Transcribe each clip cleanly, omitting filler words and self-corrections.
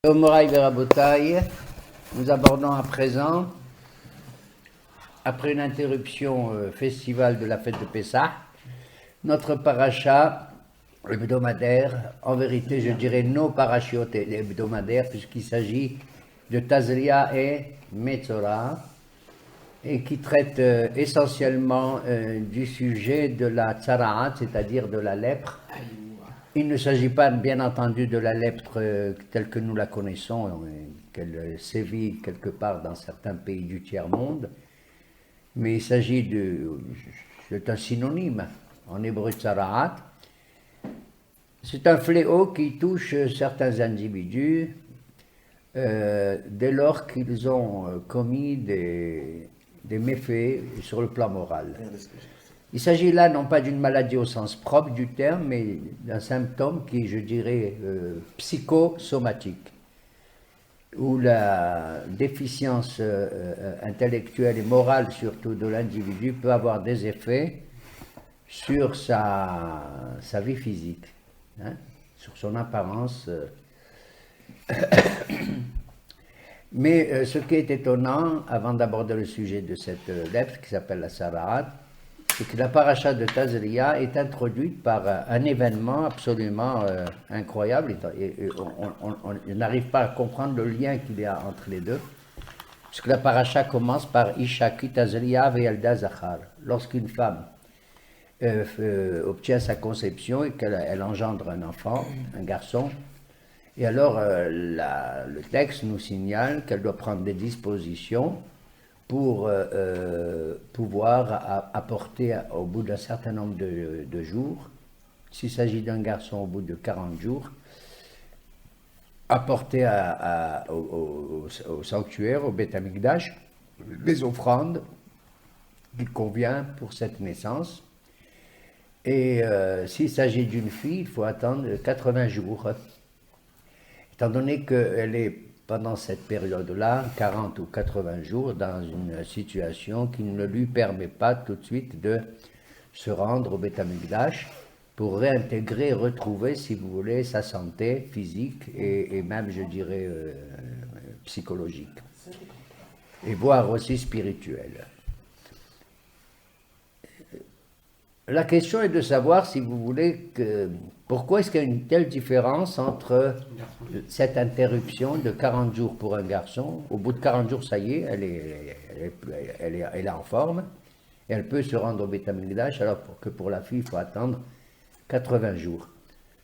Moraï Verabotaï, nous abordons à présent, après une interruption festivale de la fête de Pessah, notre paracha hebdomadaire, en vérité je dirais nos parachiotes hebdomadaires, puisqu'il s'agit de Tazria et Metzora, et qui traite essentiellement du sujet de la tsara'at, c'est-à-dire de la lèpre. Il ne s'agit pas, bien entendu, de la lèpre telle que nous la connaissons, qu'elle sévit quelque part dans certains pays du tiers-monde, mais il s'agit c'est un synonyme en hébreu tsara'at. C'est un fléau qui touche certains individus dès lors qu'ils ont commis des méfaits sur le plan moral. Il s'agit là non pas d'une maladie au sens propre du terme, mais d'un symptôme qui est, je dirais, psychosomatique, où la déficience intellectuelle et morale, surtout de l'individu, peut avoir des effets sur sa vie physique, hein, sur son apparence. Mais ce qui est étonnant, avant d'aborder le sujet de cette lèpre qui s'appelle la Sara'at, c'est que la paracha de Tazria est introduite par un événement absolument incroyable. On n'arrive pas à comprendre le lien qu'il y a entre les deux, puisque la paracha commence par Ishaki Tazria ve'yalda zachar. Lorsqu'une femme obtient sa conception et qu'elle engendre un enfant, un garçon, et alors le texte nous signale qu'elle doit prendre des dispositions pour pouvoir apporter au bout d'un certain nombre de jours, s'il s'agit d'un garçon au bout de 40 jours, apporter au sanctuaire, au Beth Amikdash, les offrandes qu'il convient pour cette naissance. Et s'il s'agit d'une fille, il faut attendre 80 jours. Étant donné qu'elle est pendant cette période-là, 40 ou 80 jours, dans une situation qui ne lui permet pas tout de suite de se rendre au Beth Amikdash pour réintégrer, retrouver, si vous voulez, sa santé physique et même, je dirais, psychologique, et voire aussi spirituelle. La question est de savoir, si vous voulez, pourquoi est-ce qu'il y a une telle différence entre cette interruption de 40 jours pour un garçon. Au bout de 40 jours, ça y est, elle est en forme, et elle peut se rendre au Beth Amikdash, alors que pour la fille, il faut attendre 80 jours.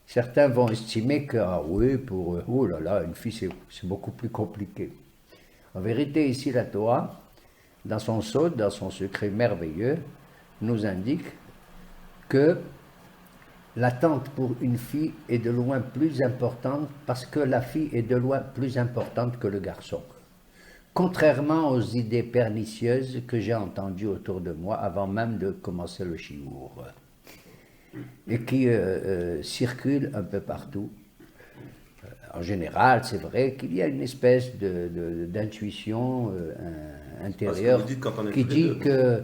Certains vont estimer que, ah oui, oh là là, une fille, c'est beaucoup plus compliqué. En vérité, ici, la Torah, dans son sod, dans son secret merveilleux, nous indique que l'attente pour une fille est de loin plus importante parce que la fille est de loin plus importante que le garçon. Contrairement aux idées pernicieuses que j'ai entendues autour de moi avant même de commencer le shiur et qui circulent un peu partout. En général, c'est vrai qu'il y a une espèce d'intuition intérieure qui dit que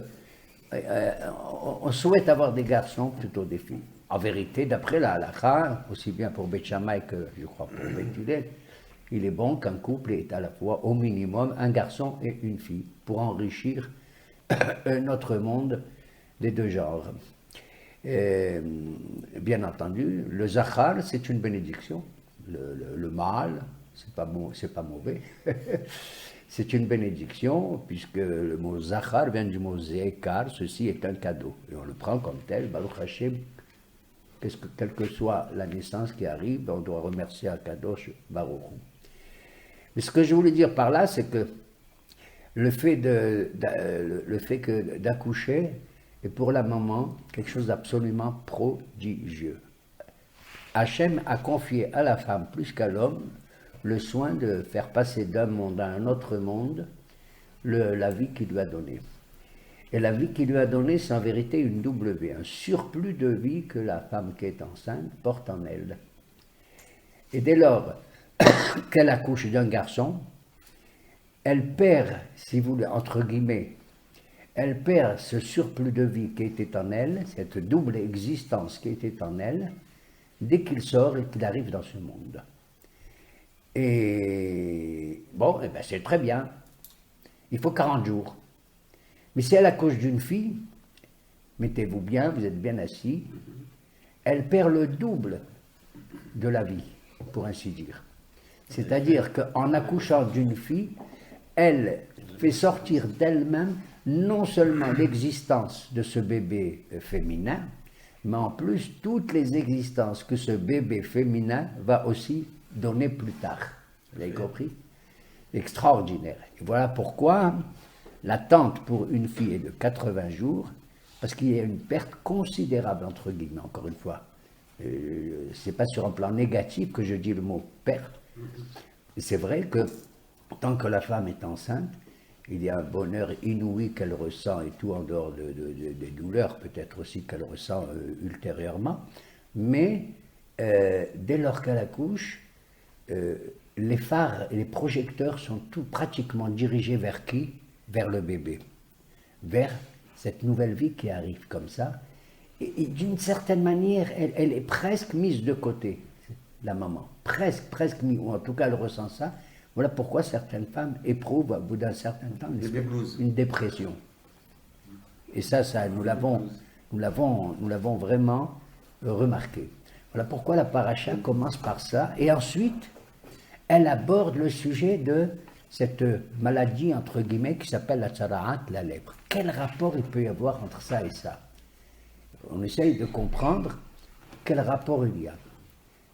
on souhaite avoir des garçons plutôt des filles. En vérité, d'après la halakha, aussi bien pour Beth Shammai que je crois pour Beth Hillel, il est bon qu'un couple ait à la fois au minimum un garçon et une fille pour enrichir notre monde des deux genres. Bien entendu, le zachar, c'est une bénédiction. Le mâle, c'est pas mauvais. C'est une bénédiction, puisque le mot zachar vient du mot zekar, ceci est un cadeau. Et on le prend comme tel, Baruch Hashem, quelle que soit la naissance qui arrive, on doit remercier Akadosh Baruch Hu. Mais ce que je voulais dire par là, c'est que le fait d'accoucher est pour la maman quelque chose d'absolument prodigieux. Hachem a confié à la femme plus qu'à l'homme le soin de faire passer d'un monde à un autre monde la vie qu'il lui a donnée. Et la vie qu'il lui a donnée, c'est en vérité une double vie, un surplus de vie que la femme qui est enceinte porte en elle. Et dès lors qu'elle accouche d'un garçon, elle perd, si vous voulez, entre guillemets, elle perd ce surplus de vie qui était en elle, cette double existence qui était en elle, dès qu'il sort et qu'il arrive dans ce monde. Et Bon, eh ben c'est très bien. Il faut 40 jours. Mais si elle accouche d'une fille, mettez-vous bien, vous êtes bien assis, elle perd le double de la vie, pour ainsi dire. C'est-à-dire qu'en accouchant d'une fille, elle fait sortir d'elle-même non seulement l'existence de ce bébé féminin, mais en plus toutes les existences que ce bébé féminin va aussi donner plus tard. Vous avez compris? Extraordinaire. Et voilà pourquoi l'attente pour une fille est de 80 jours, parce qu'il y a une perte considérable, entre guillemets, encore une fois. C'est pas sur un plan négatif que je dis le mot perte. C'est vrai que tant que la femme est enceinte, il y a un bonheur inouï qu'elle ressent et tout en dehors des douleurs peut-être aussi qu'elle ressent ultérieurement, mais dès lors qu'elle accouche, les phares et les projecteurs sont tout pratiquement dirigés vers qui? Vers le bébé, vers cette nouvelle vie qui arrive comme ça. Et d'une certaine manière, elle est presque mise de côté, la maman. Presque mise, ou en tout cas elle ressent ça. Voilà pourquoi certaines femmes éprouvent au bout d'un certain temps une dépression. Et ça nous l'avons vraiment remarqué. Voilà pourquoi la paracha commence par ça. Et ensuite, elle aborde le sujet de cette maladie, entre guillemets, qui s'appelle la tsara'at, la lèpre. Quel rapport il peut y avoir entre ça et ça? On essaye de comprendre quel rapport il y a.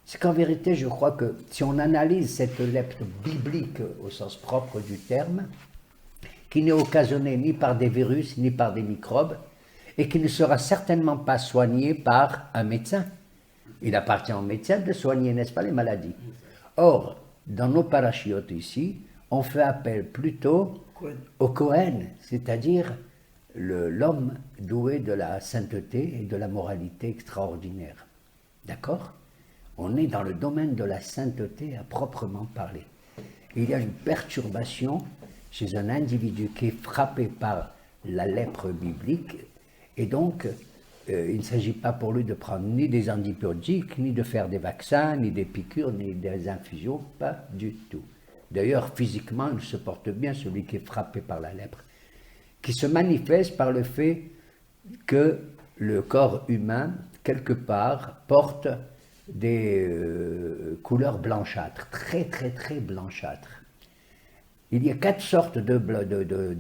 C'est qu'en vérité, je crois que si on analyse cette lèpre biblique au sens propre du terme, qui n'est occasionnée ni par des virus, ni par des microbes, et qui ne sera certainement pas soignée par un médecin. Il appartient au médecin de soigner, n'est-ce pas, les maladies. Or, dans nos parachiotes ici, on fait appel plutôt au Kohen, c'est-à-dire l'homme doué de la sainteté et de la moralité extraordinaire. D'accord? On est dans le domaine de la sainteté à proprement parler. Il y a une perturbation chez un individu qui est frappé par la lèpre biblique, et donc il ne s'agit pas pour lui de prendre ni des antibiotiques, ni de faire des vaccins, ni des piqûres, ni des infusions, pas du tout. D'ailleurs, physiquement, il se porte bien, celui qui est frappé par la lèpre, qui se manifeste par le fait que le corps humain, quelque part, porte des couleurs blanchâtres, très blanchâtres. Il y a 4 sortes de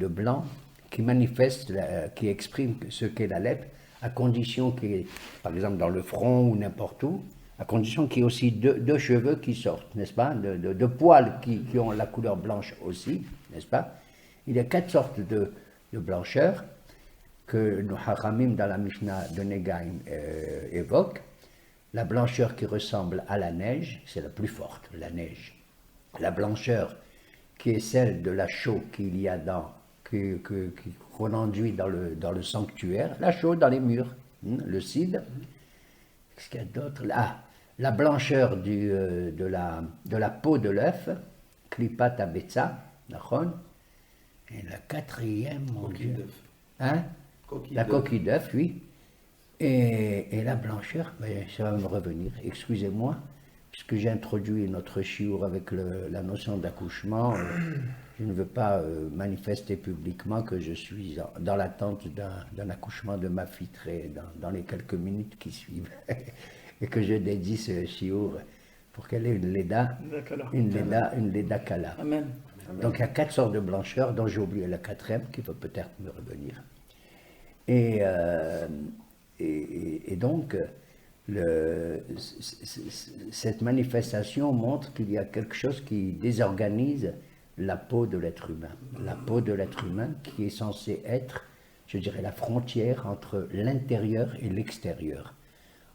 blanc qui manifestent, qui expriment ce qu'est la lèpre, à condition qu'il y ait, par exemple dans le front ou n'importe où, à condition qu'il y ait aussi deux cheveux qui sortent, n'est-ce pas, de poils qui ont la couleur blanche aussi, n'est-ce pas. Il y a 4 sortes de blancheur que nos Hachamim dans la Mishnah de Negaim évoquent. La blancheur qui ressemble à la neige, c'est la plus forte, la neige. La blancheur qui est celle de la chaux qu'il y a qu'on enduit dans le sanctuaire, la chaux dans les murs, le cidre. Qu'est-ce qu'il y a d'autre? La blancheur de la peau de l'œuf, klipat abetza, nachon. Et la 4e, mon Dieu. Hein? La coquille d'œuf, oui. Et la blancheur, ben, ça va me revenir. Excusez-moi, puisque j'ai introduit notre chiour avec la notion d'accouchement, je ne veux pas manifester publiquement que je suis dans l'attente d'un accouchement de ma fille dans les quelques minutes qui suivent. Et que je dédie ce chiour pour qu'elle ait une leda kala. Amen. Donc il y a 4 sortes de blancheur, dont j'ai oublié la 4e, qui va peut-être me revenir. Et donc, cette manifestation montre qu'il y a quelque chose qui désorganise la peau de l'être humain. La peau de l'être humain qui est censée être, je dirais, la frontière entre l'intérieur et l'extérieur.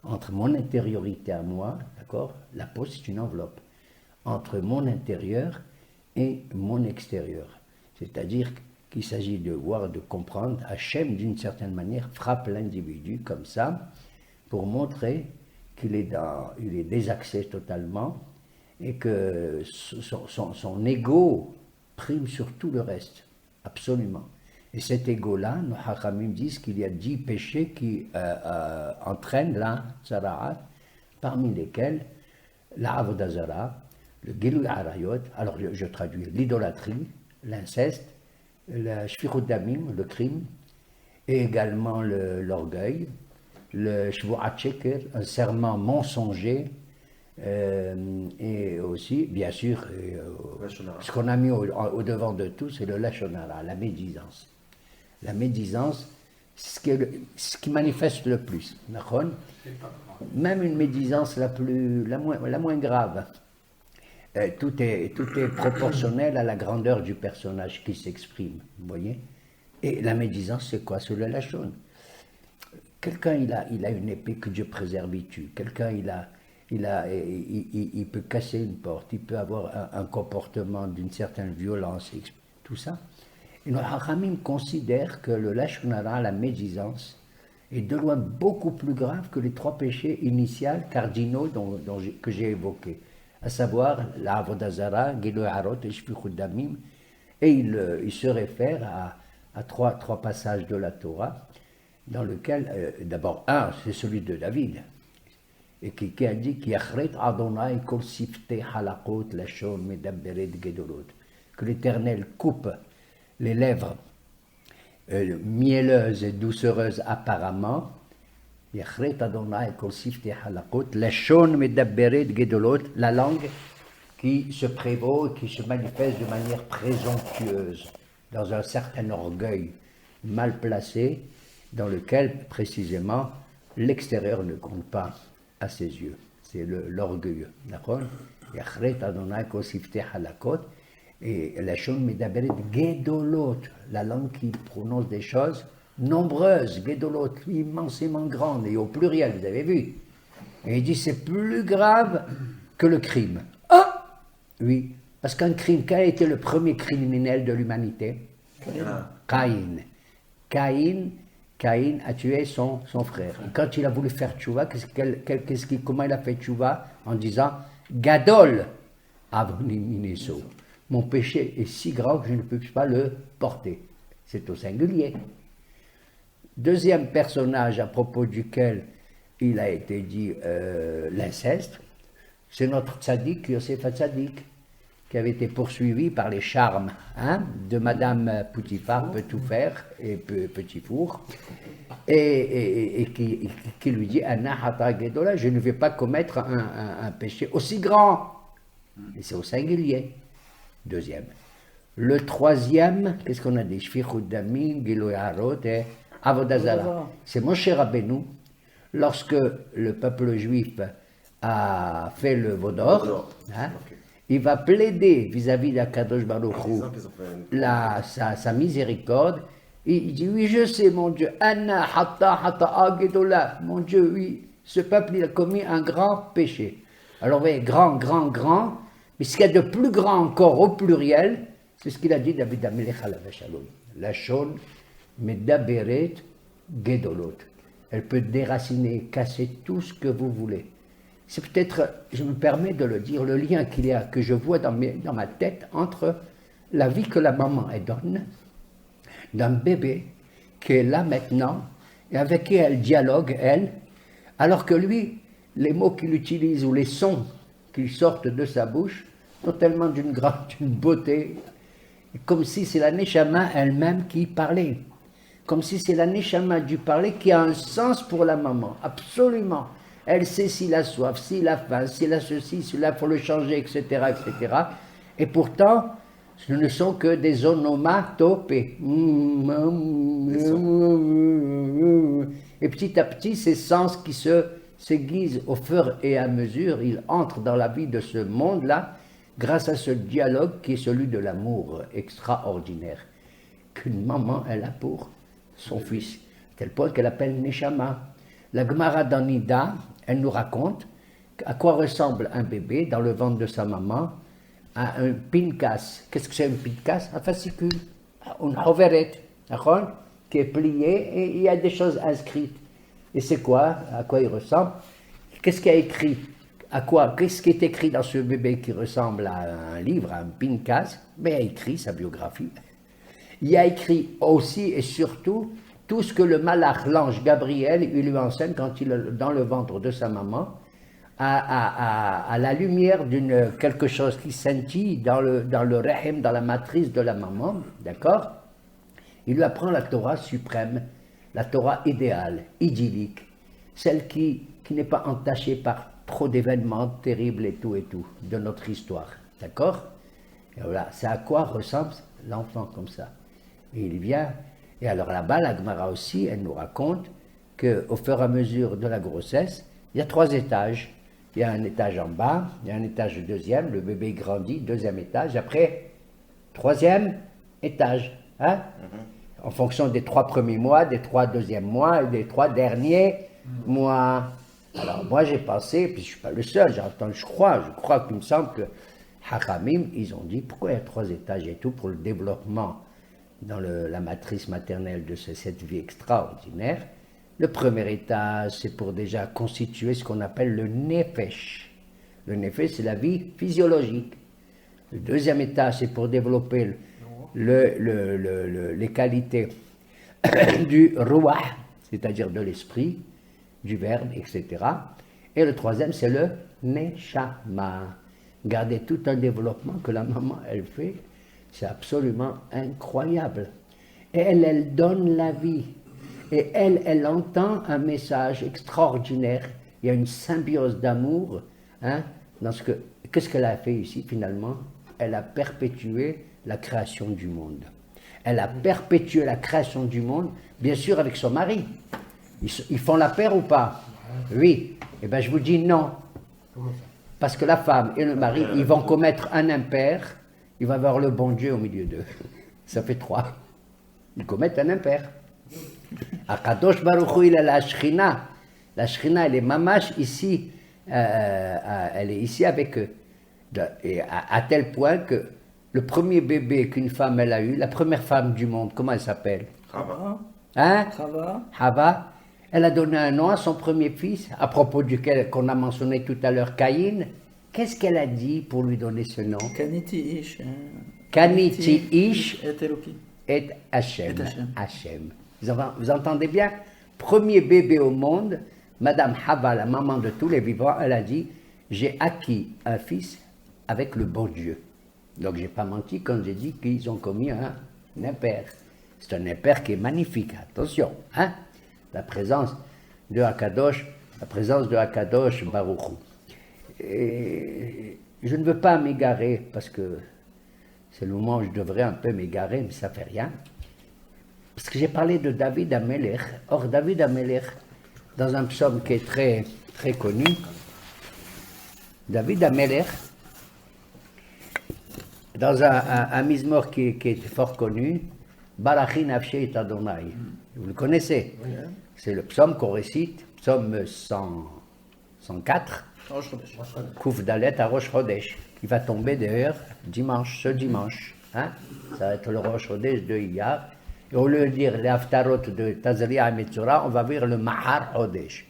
Entre mon intériorité à moi, d'accord, la peau c'est une enveloppe, entre mon intérieur et mon extérieur. C'est-à-dire qu'il s'agit de voir, de comprendre, Hachem d'une certaine manière frappe l'individu comme ça pour montrer qu'il est désaxé totalement et que son ego prime sur tout le reste, absolument. Et cet ego-là, nos Hachamim disent qu'il y a 10 péchés qui entraînent la tsara'at, parmi lesquels la Avodah Zara, le Gilui Arayot, alors je traduis l'idolâtrie, l'inceste, le Shfichut Damim, le crime, et également l'orgueil, le Shvu'at Sheker, un serment mensonger, et aussi, bien sûr, ce qu'on a mis au devant de tout, c'est le Lashon Hara, la médisance. La médisance, c'est ce qui manifeste le plus. Même une médisance la moins grave. Tout est proportionnel à la grandeur du personnage qui s'exprime, vous voyez. Et la médisance, c'est quoi? C'est le Lashon. Quelqu'un, il a une épée que Dieu préserve, il tue. Quelqu'un, il peut casser une porte, il peut avoir un comportement d'une certaine violence, tout ça. Et le Haramim considère que le Lashon Hara, la médisance, est de loin beaucoup plus grave que les 3 péchés initiaux cardinaux que j'ai évoqués, à savoir la Avodah Zara, Gilui Arayot et Shfichut Damim. Et il se réfère à trois passages de la Torah, dans lequel, d'abord, un, c'est celui de David, et qui a dit Adonai kol siftei halakot lashon medabberet gedolot, que l'Éternel coupe les lèvres mielleuses et doucereuses apparemment. Yachret Adonai kol siftei halakot lashon medabberet gedolot, la langue qui se prévaut, qui se manifeste de manière présomptueuse, dans un certain orgueil mal placé, dans lequel, précisément, l'extérieur ne compte pas à ses yeux. C'est l'orgueil. D'accord? Yachret Adonai kol siftei halakot, et la shon medaberet gedolot, la langue qui prononce des choses nombreuses, gedolot, immensément grandes, et au pluriel, vous avez vu. Et il dit, c'est plus grave que le crime. Ah! Oui, parce qu'un crime, quel a été le premier criminel de l'humanité? Caïn. Caïn a tué son frère. Et quand il a voulu faire tchouva, comment il a fait tchouva? En disant Gadol avonineso. Mon péché est si grand que je ne peux pas le porter. C'est au singulier. Deuxième personnage à propos duquel il a été dit l'inceste, c'est notre tzaddik, Yosef HaTzadik, qui avait été poursuivi par les charmes de Madame Poutifar, peut tout faire, et petit four, et qui lui dit Anna hata gedola, je ne vais pas commettre un péché aussi grand. Et c'est au singulier. Deuxième. Le troisième, qu'est-ce qu'on a dit? Shfichut Damim, Gilui Arayot et Avodah Zara. C'est Moshe Rabbeinu, lorsque le peuple juif a fait le Vaudor, il va plaider vis-à-vis d'Akadosh Baruch Hu sa miséricorde. Il dit, oui, je sais, mon Dieu, Anna hata gedola, mon Dieu, oui, ce peuple, il a commis un grand péché. Alors, vous voyez, grand, mais ce qu'il y a de plus grand encore au pluriel, c'est ce qu'il a dit David Amelech alav shalom. Lashon medaberet gedolot. Elle peut déraciner, casser tout ce que vous voulez. C'est peut-être, je me permets de le dire, le lien qu'il y a, que je vois dans ma tête entre la vie que la maman elle donne d'un bébé qui est là maintenant et avec qui elle dialogue, elle, alors que lui, les mots qu'il utilise ou les sons qui sortent de sa bouche sont tellement d'une beauté, comme si c'est la Neshama elle-même qui parlait, comme si c'est la Neshama du parler qui a un sens pour la maman, absolument. Elle sait s'il a soif, s'il a faim, s'il a ceci, s'il faut le changer, etc., etc. Et pourtant, ce ne sont que des onomatopées. Et petit à petit, ces sens qui s'aiguisent au fur et à mesure, ils entrent dans la vie de ce monde-là, grâce à ce dialogue qui est celui de l'amour extraordinaire qu'une maman, elle a pour son fils, à tel point qu'elle appelle Neshama. La Gemara dans Nida, elle nous raconte à quoi ressemble un bébé dans le ventre de sa maman, à un pinkas. Qu'est-ce que c'est un pinkas? Un fascicule, un hoveret, qui est plié et il y a des choses inscrites. Et c'est quoi? À quoi il ressemble? Qu'est-ce qu'il y a écrit? À quoi? Qu'est-ce qui est écrit dans ce bébé qui ressemble à un livre, à un pinkas? Mais il y a écrit sa biographie. Il y a écrit aussi et surtout tout ce que le malach, l'ange Gabriel, il lui enseigne quand il est dans le ventre de sa maman, à la lumière d'une quelque chose qui scintille dans le rahim, dans la matrice de la maman, d'accord? Il lui apprend la Torah suprême, la Torah idéale, idyllique, celle qui n'est pas entachée par trop d'événements terribles et tout de notre histoire, d'accord? Et voilà, c'est à quoi ressemble l'enfant comme ça. Et il vient, et alors là-bas, la Gemara aussi, elle nous raconte qu'au fur et à mesure de la grossesse, il y a 3 étages. Il y a un étage en bas, il y a un étage deuxième, le bébé grandit, 2e étage, après, 3e étage, hein? En fonction des 3 premiers mois, des 3 deuxièmes mois et des 3 derniers mois. Alors moi j'ai pensé, puis je ne suis pas le seul, je crois qu'il me semble que Hachamim, ils ont dit pourquoi il y a 3 étages et tout pour le développement dans la matrice maternelle de cette vie extraordinaire. Le premier étage, c'est pour déjà constituer ce qu'on appelle le nefesh. Le nefesh, c'est la vie physiologique. Le 2e étage, c'est pour développer les qualités du ruah, c'est-à-dire de l'esprit, du verbe, etc. Et le 3e, c'est le neshama. Regardez tout un développement que la maman, elle fait, c'est absolument incroyable. Et elle donne la vie. Et elle entend un message extraordinaire. Il y a une symbiose d'amour. Hein, qu'est-ce qu'elle a fait ici finalement? Elle a perpétué la création du monde. Elle a perpétué la création du monde, bien sûr avec son mari. Ils font la paire ou pas? Oui. Eh bien je vous dis non. Parce que la femme et le mari, ils vont commettre un impair, il va y avoir le bon Dieu au milieu d'eux. Ça fait 3. Ils commettent un impair. Akadosh Baruch Hu, il a la Shrina. La Shrina, elle est mamash ici. Elle est ici avec eux. Et à tel point que le premier bébé qu'une femme elle a eu, la première femme du monde, comment elle s'appelle? Chava. Hein? Chava. Elle a donné un nom à son premier fils, à propos duquel qu'on a mentionné tout à l'heure, Caïn. Qu'est-ce qu'elle a dit pour lui donner ce nom? Kaniti Ish. Kaniti Ish Et Eloki. et Hachem. Hachem. Vous entendez bien? Premier bébé au monde, Madame Hava, la maman de tous les vivants, elle a dit « J'ai acquis un fils avec le bon Dieu ». Donc, je n'ai pas menti quand j'ai dit qu'ils ont commis un impair. C'est un impair qui est magnifique, attention. Hein? La présence de Akadosh Baruch Hu. Et je ne veux pas m'égarer, parce que c'est le moment où je devrais un peu m'égarer, mais ça ne fait rien. Parce que j'ai parlé de David Amelech. Or, David Amelech, dans un psaume qui est très, très connu, David Amelech, dans un mizmor qui est fort connu, Barachi Nafshe et Adonai. Vous le connaissez? Oui. C'est le psaume qu'on récite, psaume 104, Kouf Dalet à Rosh Chodesh, qui va tomber d'ailleurs ce dimanche. Hein? Ça va être le Rosh Chodesh de Iyar. Et au lieu de dire les Haftarot de Tazria et Metzora, on va dire le Mahar Chodesh.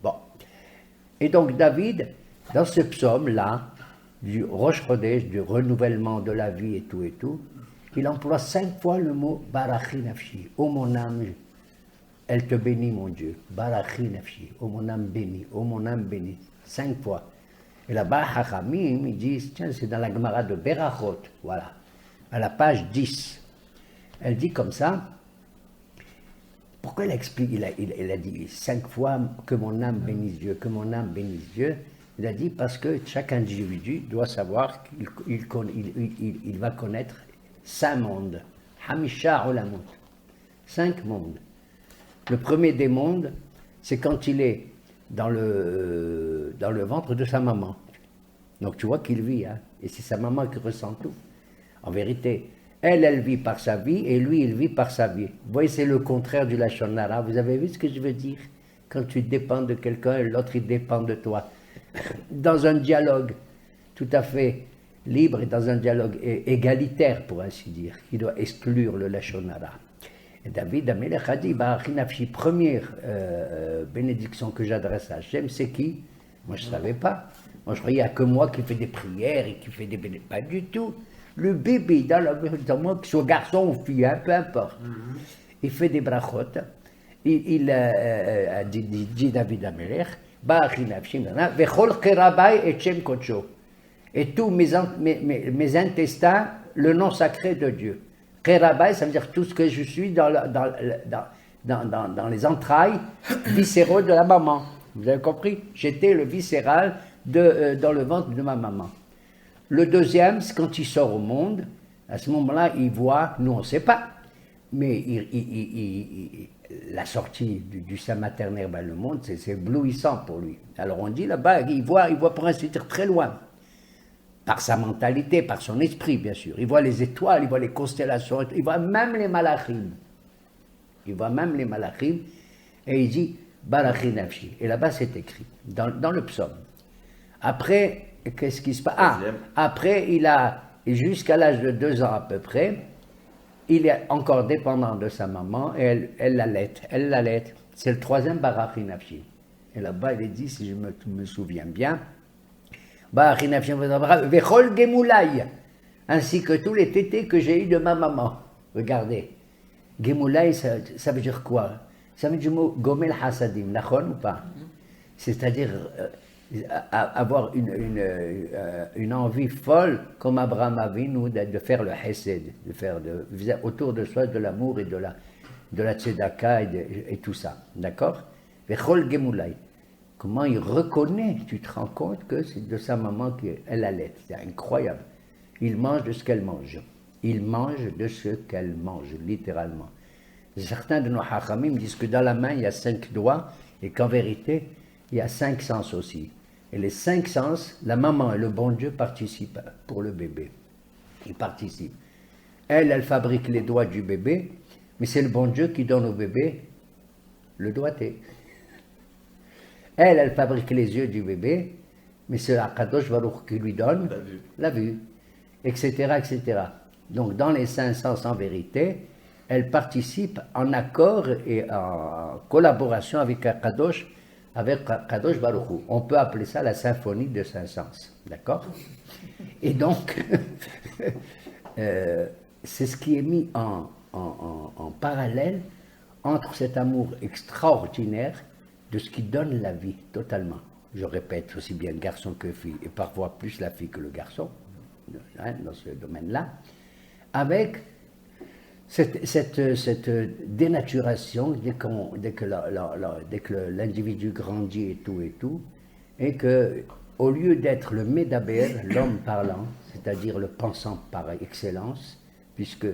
Bon. Et donc David, dans ce psaume-là, du Rosh Chodesh, du renouvellement de la vie et tout, il emploie 5 fois le mot Barachi Nafshi. Oh mon âme, elle te bénit mon Dieu. Barachi Nafshi. Oh mon âme bénie. Oh mon âme bénie. 5 fois. Et là-bas, Hachamim, ils disent, tiens, c'est dans la Gemara de Berachot, voilà, à la page 10. Elle dit comme ça, pourquoi elle explique, il a dit 5 fois que mon âme bénisse Dieu, que mon âme bénisse Dieu. Il a dit parce que chaque individu doit savoir qu'il va connaître 5 mondes. Hamisha Olamot. 5 mondes. Le premier des mondes, c'est quand il est dans le ventre de sa maman. Donc tu vois qu'il vit, hein, et c'est sa maman qui ressent tout. En vérité, elle vit par sa vie, et lui, il vit par sa vie. Vous voyez, c'est le contraire du Lachon Hara. Vous avez vu ce que je veux dire? Quand tu dépends de quelqu'un, et l'autre, il dépend de toi. Dans un dialogue tout à fait libre, et dans un dialogue égalitaire, pour ainsi dire, qui doit exclure le Lachon Hara. Et David Amelech a dit, première bénédiction que j'adresse à Hachem, c'est qui? Moi, je ne savais pas. Moi, je croyais qu'il n'y a que moi qui fais des prières et qui fais des bénédictions. Pas du tout. Le bébé, dans moi, qu'il soit garçon ou fille, hein, peu importe. Il fait des brachot. Il dit David Amelech, Ba'achi nafshi, vechol kerabai et shem kodsho. Et tous mes intestins, le nom sacré de Dieu. Kerabai, ça veut dire tout ce que je suis dans les entrailles viscéraux de la maman. Vous avez compris? J'étais le viscéral dans le ventre de ma maman. Le deuxième, c'est quand il sort au monde. À ce moment-là, il voit, nous on ne sait pas, mais la sortie du sein maternel vers le monde, c'est éblouissant pour lui. Alors on dit là-bas, il voit pour ainsi dire très loin, par sa mentalité, par son esprit bien sûr. Il voit les étoiles, il voit les constellations, il voit même les malachim. Il voit même les malachim et il dit Barachi nafshi. Et là-bas c'est écrit, dans le psaume. Après, qu'est-ce qui se passe? Après il a, jusqu'à l'âge de 2 ans à peu près, il est encore dépendant de sa maman et elle l'allait. C'est le 3e Barachi nafshi. Et là-bas il est dit, si je me souviens bien, Barachi nafshi vechol gemoulai, ainsi que tous les tétés que j'ai eus de ma maman. Regardez, gemoulai ça veut dire quoi? Ça veut dire le mot gomel hasadim, nachon ou pas? C'est-à-dire avoir une envie folle comme Abraham Avinu de faire le hesed, de faire autour de soi de l'amour et de la tzedaka et tout ça, d'accord? Vechol gemoulai. Comment il reconnaît, tu te rends compte que c'est de sa maman qu'elle allait, c'est incroyable. Il mange de ce qu'elle mange. Il mange de ce qu'elle mange, littéralement. Certains de nos hachamim disent que dans la main il y a 5 doigts et qu'en vérité il y a 5 sens aussi. Et les 5 sens, la maman et le bon Dieu participent pour le bébé. Ils participent. Elle fabrique les doigts du bébé, mais c'est le bon Dieu qui donne au bébé le doigté. Elle fabrique les yeux du bébé, mais c'est Akadosh Baruch qui lui donne la vue, etc., etc. Donc dans les 5 sens en vérité, elle participe en accord et en collaboration avec Akadosh Baruch Hu. On peut appeler ça la symphonie de 5 sens, d'accord? Et donc, c'est ce qui est mis en parallèle entre cet amour extraordinaire de ce qui donne la vie totalement. Je répète, aussi bien le garçon que fille, et parfois plus la fille que le garçon, dans ce domaine-là, avec cette dénaturation dès que l'individu grandit et tout, et que au lieu d'être le médaber, l'homme parlant, c'est-à-dire le pensant par excellence, puisque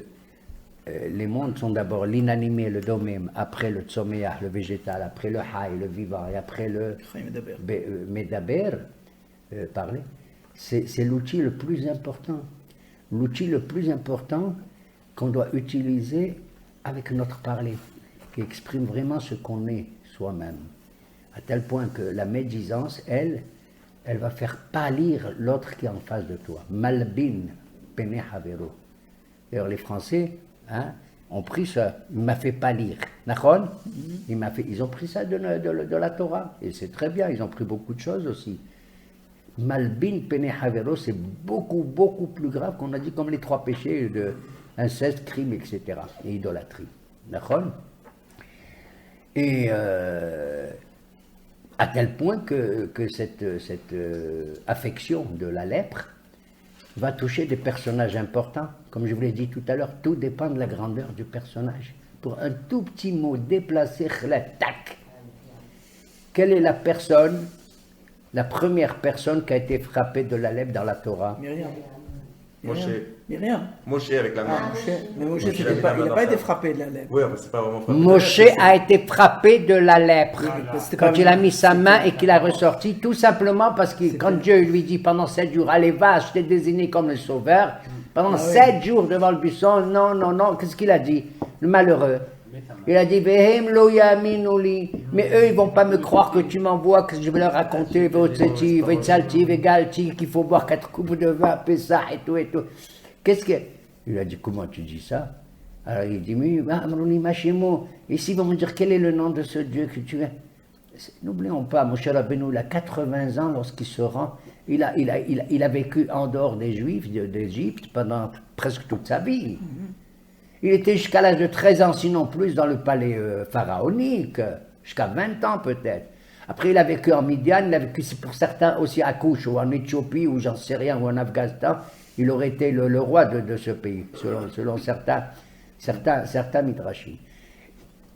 les mondes sont d'abord l'inanimé, le domem, après le tsoméach, le végétal, après le haï, le vivant, et après le médaber, parler, c'est l'outil le plus important. L'outil le plus important qu'on doit utiliser avec notre parler, qui exprime vraiment ce qu'on est soi-même. À tel point que la médisance, elle va faire pâlir l'autre qui est en face de toi. Malbin pene havero. D'ailleurs, les Français ont pris ça, il m'a fait pâlir. Nachon? Ils ont pris ça de la Torah, et c'est très bien, ils ont pris beaucoup de choses aussi. Malbin pene havero, c'est beaucoup, beaucoup plus grave qu'on a dit comme les 3 péchés de inceste, crime, etc. et idolâtrie. D'accord? Et à tel point que cette affection de la lèpre va toucher des personnages importants. Comme je vous l'ai dit tout à l'heure, tout dépend de la grandeur du personnage. Pour un tout petit mot déplacé, tac. Quelle est la première personne qui a été frappée de la lèpre dans la Torah? Moshe avec la main. Mais Moshe, il n'a pas été frappé de la lèpre. Oui, c'est pas vraiment frappé. Moshe a été frappé de la lèpre quand il a mis sa main et qu'il a ressorti, tout simplement parce que quand Dieu lui dit pendant 7 jours, allez va, je t'ai désigné comme le sauveur, pendant 7 jours devant le buisson, non, qu'est-ce qu'il a dit? Le malheureux. Il a dit, Vehem lo yaminuli, mais eux ils vont pas me croire que tu m'envoies, que je vais leur raconter, Vetzeti, Vetzalti, Vegalti, qu'il faut boire 4 coupes de vin, Pessah et tout. Qu'est-ce que... Il a dit, comment tu dis ça? Alors il dit, mais Amruni Machemo, ici ils vont me dire quel est le nom de ce Dieu que tu es. N'oublions pas, Moshe Rabbeinu, il a 80 ans lorsqu'il se rend, il a vécu en dehors des Juifs d'Égypte pendant presque toute sa vie. Il était jusqu'à l'âge de 13 ans, sinon plus, dans le palais pharaonique, jusqu'à 20 ans peut-être. Après, il a vécu en Midian, il a vécu pour certains aussi à Kouch, ou en Éthiopie, ou j'en sais rien, ou en Afghanistan. Il aurait été le roi de ce pays, selon certains midrashim.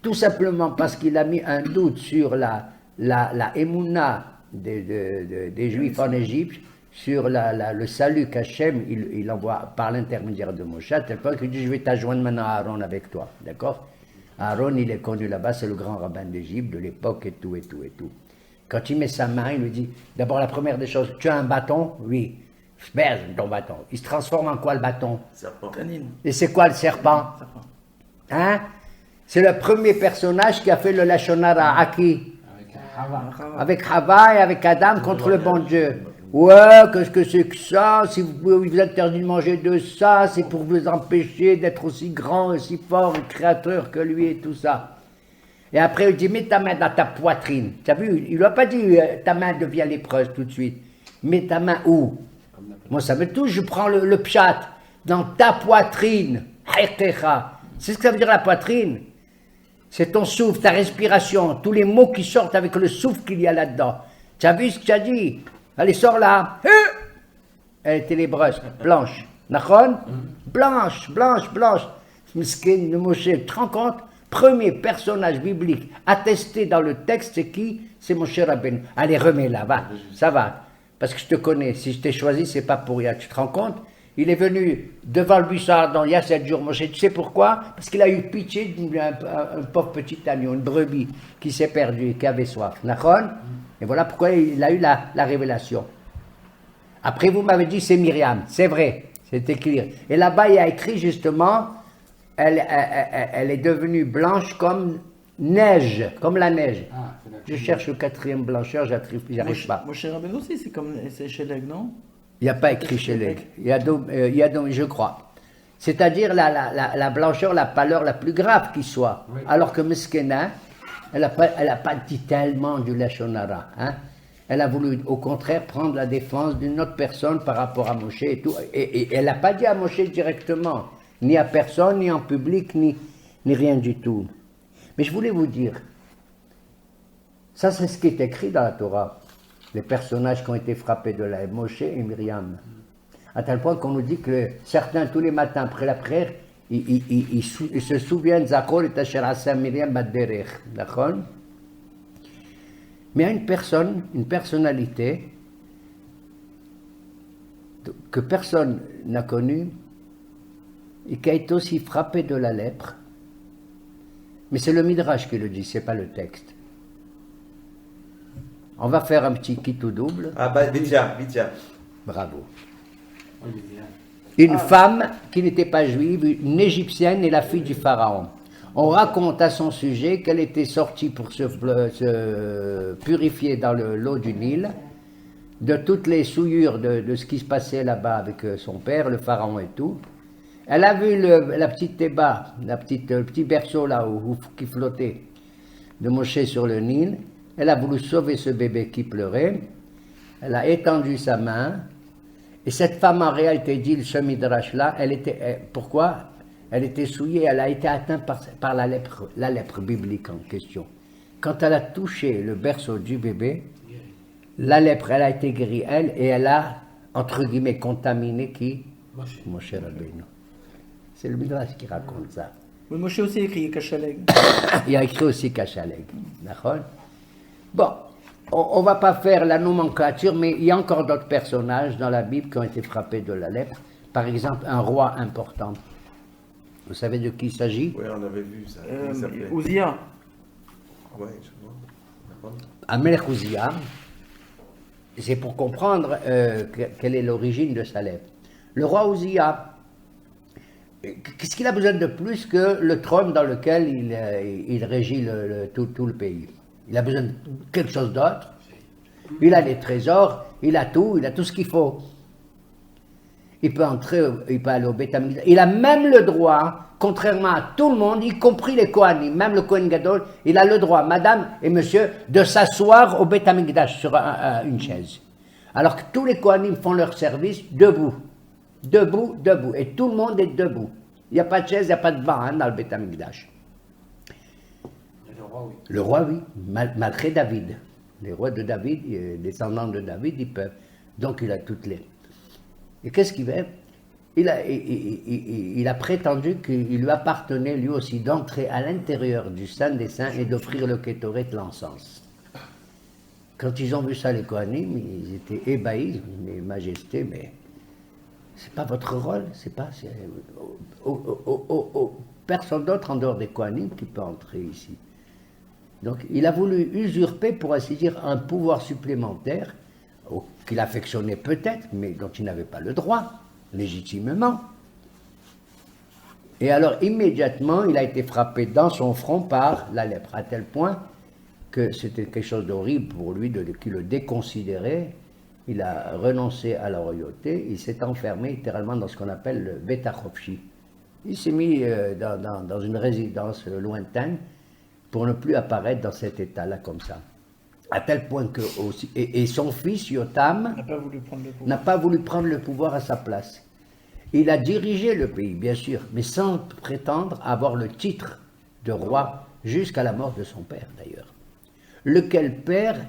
Tout simplement parce qu'il a mis un doute sur la émouna des Juifs en Égypte, sur le salut qu'Hachem il envoie par l'intermédiaire de Moshe, à tel point qu'il dit je vais t'adjoindre maintenant à Aaron avec toi, d'accord? Aaron il est connu là-bas, c'est le grand rabbin d'Égypte de l'époque et tout. Quand il met sa main, il lui dit d'abord la première des choses, tu as un bâton? Oui. Baise ton bâton. Il se transforme en quoi le bâton? Serpent. Canine. Et c'est quoi le serpent? Hein? C'est le premier personnage qui a fait le Lashon Hara à qui? Avec Hava et avec Adam contre le bon Dieu. Ouais, qu'est-ce que c'est que ça? Si vous interdit de manger de ça, c'est pour vous empêcher d'être aussi grand, aussi fort et créateur que lui et tout ça. Et après, il dit, mets ta main dans ta poitrine. Tu as vu? Il ne lui a pas dit, ta main devient lépreuse tout de suite. Mets ta main où? Moi, ça me touche, je prends le pshat dans ta poitrine. C'est ce que ça veut dire la poitrine. C'est ton souffle, ta respiration, tous les mots qui sortent avec le souffle qu'il y a là-dedans. Tu as vu ce que tu as dit? Allez, sors là. Elle était lébreuse, blanche. Nachon? Blanche. Miskin de Moshe, tu te rends compte? Premier personnage biblique attesté dans le texte, c'est qui? C'est Moshe Rabbeinu. Allez, remets-la, va, ça va. Parce que je te connais, si je t'ai choisi, c'est pas pour rien. Tu te rends compte? Il est venu devant le buisson ardent il y a 7 jours, Moshe. Tu sais pourquoi? Parce qu'il a eu pitié d'un pauvre petit agneau, une brebis qui s'est perdue et qui avait soif. Nachon? Et voilà pourquoi il a eu la révélation. Après, vous m'avez dit c'est Myriam. C'est vrai, c'est écrit. Et là-bas, il y a écrit justement, elle est devenue blanche comme neige, comme la neige. Je cherche le 4e blancheur, j'arrive pas. Moshe Rabbeinu aussi, c'est chez Leg, non? Il n'y a pas écrit chez les. Il y a donc, je crois. C'est-à-dire la blancheur, la pâleur la plus grave qui soit. Oui. Alors que Meskena, elle n'a pas dit tellement du Lashon Hara. Hein? Elle a voulu, au contraire, prendre la défense d'une autre personne par rapport à Moshe et tout. Et elle n'a pas dit à Moshe directement, ni à personne, ni en public, ni rien du tout. Mais je voulais vous dire, ça c'est ce qui est écrit dans la Torah. Les personnages qui ont été frappés de la Moshe et Myriam. À tel point qu'on nous dit que certains, tous les matins après la prière, ils se souviennent Zachor et Asher Asa Myriam Baderech. D'accord? Mais il y a une personnalité que personne n'a connue et qui a été aussi frappée de la lèpre. Mais c'est le Midrash qui le dit, c'est pas le texte. On va faire un petit kit ou double. Ah bah, Bidja. Bravo. Une femme qui n'était pas juive, une égyptienne et la fille du pharaon. On raconte à son sujet qu'elle était sortie pour se purifier dans l'eau du Nil, de toutes les souillures de ce qui se passait là-bas avec son père, le pharaon et tout. Elle a vu la petite Théba, le petit berceau là qui flottait de Moshe sur le Nil. Elle a voulu sauver ce bébé qui pleurait. Elle a étendu sa main. Et cette femme, en réalité, dit ce midrash-là, pourquoi? Elle était souillée, elle a été atteinte par la lèpre biblique en question. Quand elle a touché le berceau du bébé, la lèpre, elle a été guérie, et elle a, entre guillemets, contaminé qui? Moshe Rabbeinu. C'est le midrash qui raconte ça. Mais Moshe aussi écrit Kachaleg. Il a écrit aussi Kachaleg. D'accord? Bon, on ne va pas faire la nomenclature, mais il y a encore d'autres personnages dans la Bible qui ont été frappés de la lèpre. Par exemple, un roi important. Vous savez de qui il s'agit? Oui, on avait vu ça. Ouzia. Oui, je vois. Amelech Ouzia, c'est pour comprendre quelle est l'origine de sa lèpre. Le roi Ouzia, qu'est-ce qu'il a besoin de plus que le trône dans lequel il régit tout le pays? Il a besoin de quelque chose d'autre. Il a des trésors, il a tout ce qu'il faut. Il peut entrer, il peut aller au Beth Amikdash. Il a même le droit, contrairement à tout le monde, y compris les Kohanim, même le Kohen Gadol, il a le droit, madame et monsieur, de s'asseoir au Beth Amikdash sur une chaise. Alors que tous les Kohanim font leur service debout. Debout. Et tout le monde est debout. Il n'y a pas de chaise, il n'y a pas de banc dans le Beth Amikdash. Le roi, oui, malgré David. Les rois de David, descendants de David, ils peuvent. Donc il a toutes les... Et qu'est-ce qu'il fait? Il a prétendu qu'il lui appartenait lui aussi d'entrer à l'intérieur du Saint des Saints et d'offrir le Kétoret, l'encens. Quand ils ont vu ça, les Kohanim, ils étaient ébahis, mais majesté, mais c'est pas votre rôle, c'est pas... personne d'autre en dehors des Kohanim qui peut entrer ici. Donc il a voulu usurper, pour ainsi dire, un pouvoir supplémentaire qu'il affectionnait peut-être, mais dont il n'avait pas le droit, légitimement. Et alors immédiatement, il a été frappé dans son front par la lèpre, à tel point que c'était quelque chose d'horrible pour lui, qui le déconsidérait. Il a renoncé à la royauté, il s'est enfermé littéralement dans ce qu'on appelle le Betachofshi. Il s'est mis dans une résidence lointaine pour ne plus apparaître dans cet état-là comme ça. À tel point que aussi, et son fils Yotam n'a pas voulu prendre le pouvoir à sa place. Il a dirigé le pays, bien sûr, mais sans prétendre avoir le titre de roi jusqu'à la mort de son père d'ailleurs. Lequel père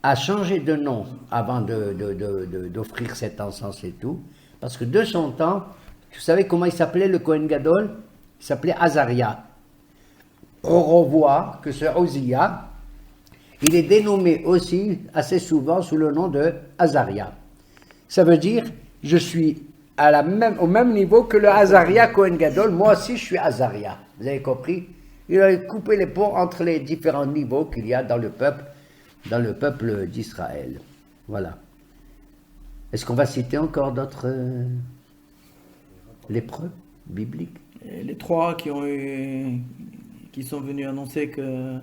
a changé de nom avant d'offrir cet encens et tout, parce que de son temps, vous savez comment il s'appelait le Kohen Gadol? Il s'appelait Azaria. On revoit que ce Ozia, il est dénommé aussi assez souvent sous le nom de Azaria. Ça veut dire, je suis au même niveau que le Azaria Kohen Gadol, moi aussi je suis Azaria. Vous avez compris? Il a coupé les ponts entre les différents niveaux qu'il y a dans le peuple d'Israël. Voilà. Est-ce qu'on va citer encore d'autres lépreux bibliques? Et les trois qui sont venus annoncer que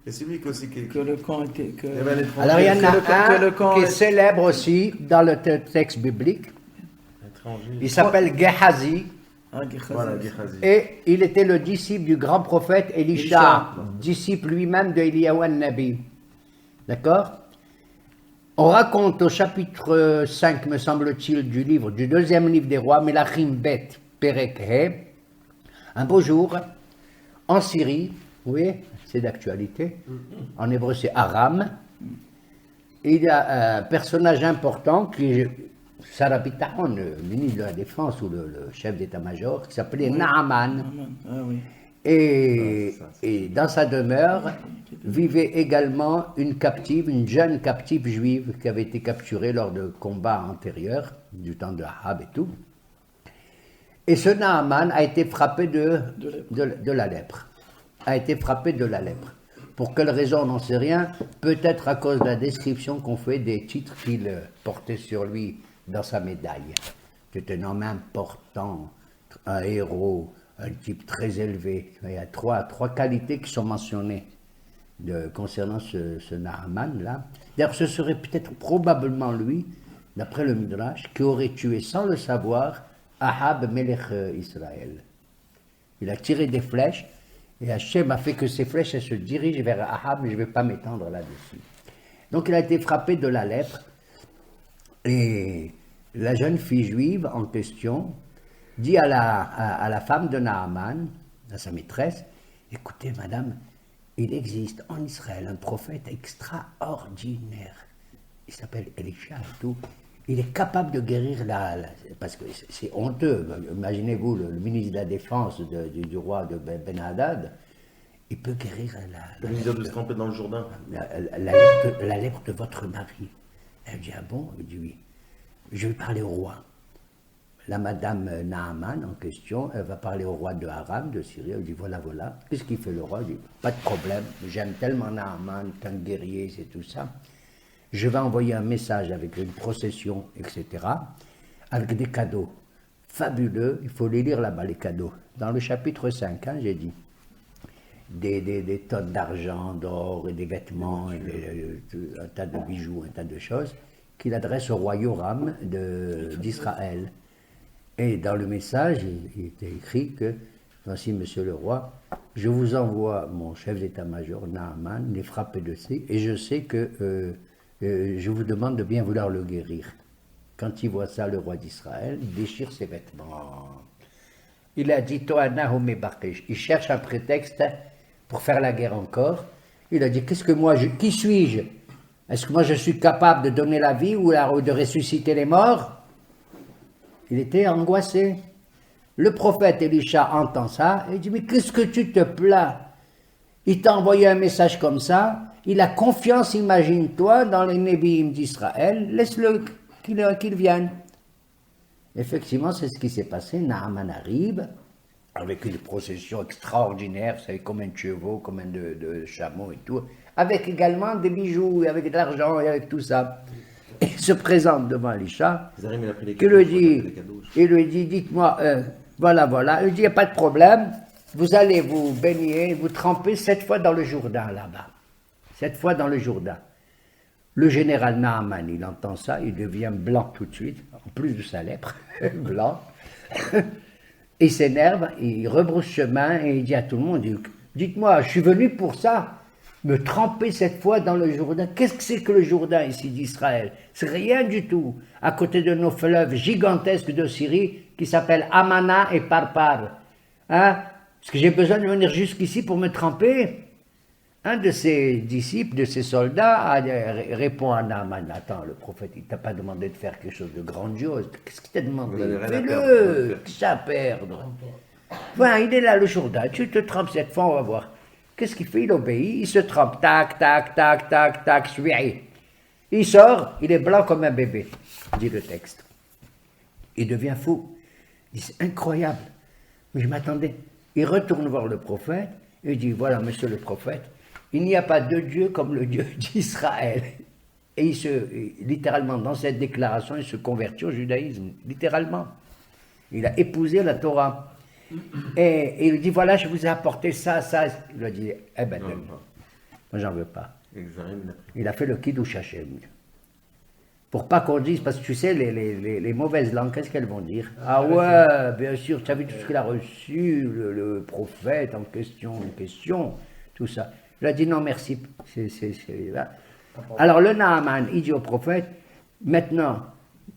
Et c'est lui aussi qui... le camp était... Alors il y en a que le un camp qui est est- célèbre aussi dans le texte biblique. Il s'appelle Gehazi. Voilà, Gehazi. Et il était le disciple du grand prophète Elisha, disciple lui-même de Eliyahu Nabi. D'accord? On raconte au chapitre 5, me semble-t-il, du deuxième livre des rois, Melachim Bet Perek He, un beau jour, en Syrie, oui, c'est d'actualité, en hébreu c'est Aram, il y a un personnage important qui est Sarah Bitaron, le ministre de la Défense ou le chef d'état-major, qui s'appelait Naaman. Ah oui. Et dans sa demeure vivait également une jeune captive juive qui avait été capturée lors de combats antérieurs, du temps de Ahab et tout. Et ce Naaman a été frappé de la lèpre. A été frappé de la lèpre. Pour quelle raison, on n'en sait rien. Peut-être à cause de la description qu'on fait des titres qu'il portait sur lui dans sa médaille. C'est un homme important, un héros, un type très élevé. Il y a trois qualités qui sont mentionnées concernant ce Naaman-là. D'ailleurs, ce serait peut-être probablement lui, d'après le Midrash, qui aurait tué sans le savoir Ahab, Melech Israël. Il a tiré des flèches et Hachem a fait que ces flèches elles se dirigent vers Ahab, mais je ne vais pas m'étendre là-dessus. Donc il a été frappé de la lèpre et la jeune fille juive en question dit à la femme de Naaman, à sa maîtresse, écoutez madame, il existe en Israël un prophète extraordinaire, il s'appelle Elisha et tout, il est capable de guérir parce que c'est honteux, imaginez-vous le ministre de la Défense du roi de Ben Hadad, il peut guérir Le ministre de se tremper dans le Jourdain. la lèpre de votre mari. Elle dit, ah bon? Il dit oui. Je vais parler au roi. La madame Naaman en question, elle va parler au roi de Aram, de Syrie. Elle dit, voilà. Qu'est-ce qu'il fait le roi? Il dit, pas de problème, j'aime tellement Naaman, c'est un guerrier, c'est tout ça. Je vais envoyer un message avec une procession, etc., avec des cadeaux fabuleux. Il faut les lire là-bas, les cadeaux. Dans le chapitre 5, j'ai dit, des tonnes d'argent, d'or et des vêtements, un tas de bijoux, un tas de choses, qu'il adresse au roi Yoram d'Israël. Et dans le message, il était écrit que, voici monsieur le roi, je vous envoie mon chef d'état-major, Naaman, les frappé de ci, et je sais que je vous demande de bien vouloir le guérir. Quand il voit ça, le roi d'Israël, il déchire ses vêtements. Il a dit, il cherche un prétexte pour faire la guerre encore. Il a dit, qui suis-je? Est-ce que moi je suis capable de donner la vie ou de ressusciter les morts? Il était angoissé. Le prophète Élisha entend ça et dit, mais qu'est-ce que tu te plains? Il t'a envoyé un message comme ça, il a confiance, imagine-toi, dans les Nébim d'Israël, laisse-le qu'il vienne. Effectivement, c'est ce qui s'est passé. Naaman arrive, avec une procession extraordinaire, vous savez combien de chevaux, combien de chameaux et tout, avec également des bijoux, avec de l'argent et avec tout ça. Et il se présente devant Élisha, il lui dit, dites-moi, voilà, il dit, il n'y a pas de problème, vous allez vous baigner, vous tremper 7 fois dans le Jourdain là-bas. 7 fois dans le Jourdain. Le général Naaman, il entend ça, il devient blanc tout de suite, en plus de sa lèpre, blanc. Il s'énerve, il rebrousse chemin et il dit à tout le monde, dites-moi, je suis venu pour ça, me tremper 7 fois dans le Jourdain. Qu'est-ce que c'est que le Jourdain ici d'Israël? C'est rien du tout, à côté de nos fleuves gigantesques de Syrie qui s'appellent Amana et Parpar. Hein? Est-ce que j'ai besoin de venir jusqu'ici pour me tremper? Un de ses disciples, de ses soldats, répond à Naaman, attends, le prophète, il ne t'a pas demandé de faire quelque chose de grandiose. Qu'est-ce qu'il t'a demandé? Fais-le, qu'est-ce que ça à perdre? Voilà, il est là le Jourdain, tu te trempes 7 fois, on va voir. Qu'est-ce qu'il fait? Il obéit, il se trempe, tac, tac, tac, tac, tac, suivi. Il sort, il est blanc comme un bébé, dit le texte. Il devient fou. Il dit, c'est incroyable, mais je m'attendais. Il retourne voir le prophète, et il dit, voilà, monsieur le prophète, il n'y a pas de Dieu comme le Dieu d'Israël. Et littéralement, dans cette déclaration, il se convertit au judaïsme, littéralement. Il a épousé la Torah. Et il dit, voilà, je vous ai apporté ça, ça. Il lui a dit, eh ben, moi, j'en veux pas. Il a fait le Kiddush Hashem. Pour pas qu'on dise, parce que tu sais, les mauvaises langues, qu'est-ce qu'elles vont dire? Ah ouais, bien sûr, tu as vu tout ce qu'il a reçu, le prophète en question, tout ça. Il a dit non, merci. Alors le Naaman, il dit au prophète, maintenant,